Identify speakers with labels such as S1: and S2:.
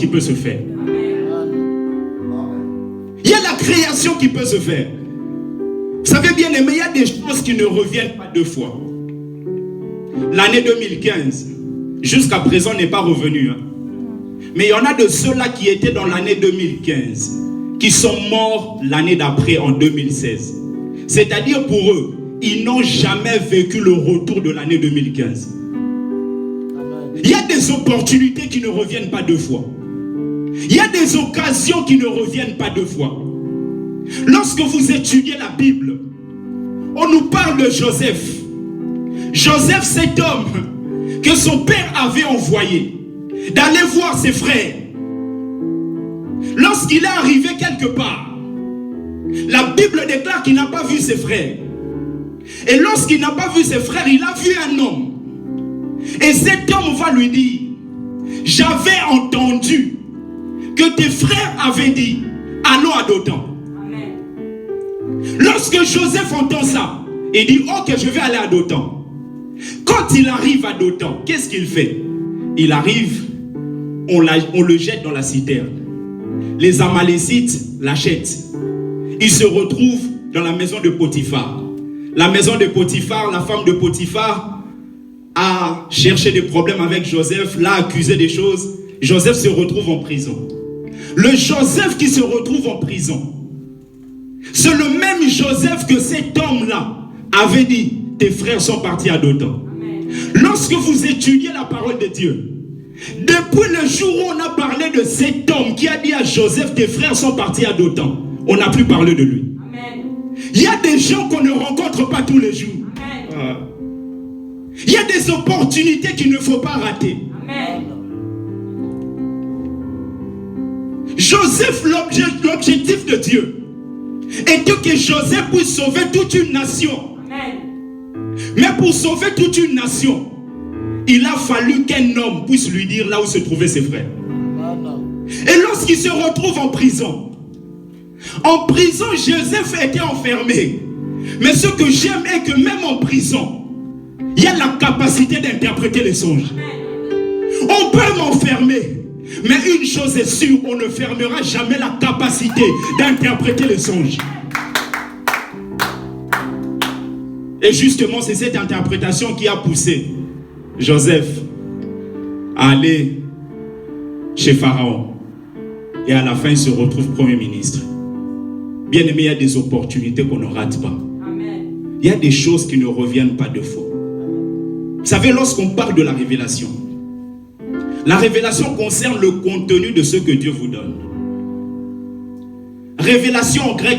S1: qui peut se faire. Il y a la création qui peut se faire. Vous savez bien aimé, il y a des choses qui ne reviennent pas deux fois. L'année 2015, jusqu'à présent, n'est pas revenue. Mais il y en a de ceux-là qui étaient dans l'année 2015, qui sont morts l'année d'après, en 2016. C'est-à-dire pour eux, ils n'ont jamais vécu le retour de l'année 2015. Il y a des opportunités qui ne reviennent pas deux fois. Il y a des occasions qui ne reviennent pas deux fois. Lorsque vous étudiez la Bible, on nous parle de Joseph. Joseph, cet homme que son père avait envoyé d'aller voir ses frères. Lorsqu'il est arrivé quelque part, la Bible déclare qu'il n'a pas vu ses frères. Et lorsqu'il n'a pas vu ses frères, il a vu un homme. Et cet homme va lui dire, j'avais entendu que tes frères avaient dit, allons à Dothan. Lorsque Joseph entend ça, il dit, ok, je vais aller à Dothan. Quand il arrive à Dothan, qu'est-ce qu'il fait? Il arrive, on le jette dans la citerne. Les Amalécites l'achètent. Il se retrouve dans la maison de Potiphar. La maison de Potiphar, la femme de Potiphar a cherché des problèmes avec Joseph, l'a accusé des choses. Joseph se retrouve en prison. Le Joseph qui se retrouve en prison, c'est le même Joseph que cet homme-là avait dit, tes frères sont partis à Dothan. Lorsque vous étudiez la parole de Dieu, depuis le jour où on a parlé de cet homme qui a dit à Joseph, tes frères sont partis à Dothan, on n'a plus parlé de lui. Il y a des gens qu'on ne rencontre pas tous les jours. Il y a des opportunités qu'il ne faut pas rater. Joseph, l'objectif de Dieu était que Joseph puisse sauver toute une nation. Mais pour sauver toute une nation, il a fallu qu'un homme puisse lui dire là où se trouvaient ses frères. Et lorsqu'il se retrouve en prison, Joseph était enfermé. Mais ce que j'aime est que même en prison, il y a la capacité d'interpréter les songes. On peut m'enfermer, mais une chose est sûre, on ne fermera jamais la capacité d'interpréter les songes. Et justement, c'est cette interprétation qui a poussé Joseph à aller chez Pharaon. Et à la fin, il se retrouve Premier ministre. Bien aimé, il y a des opportunités qu'on ne rate pas. Il y a des choses qui ne reviennent pas deux fois. Vous savez, lorsqu'on parle de la révélation concerne le contenu de ce que Dieu vous donne. Révélation en grec,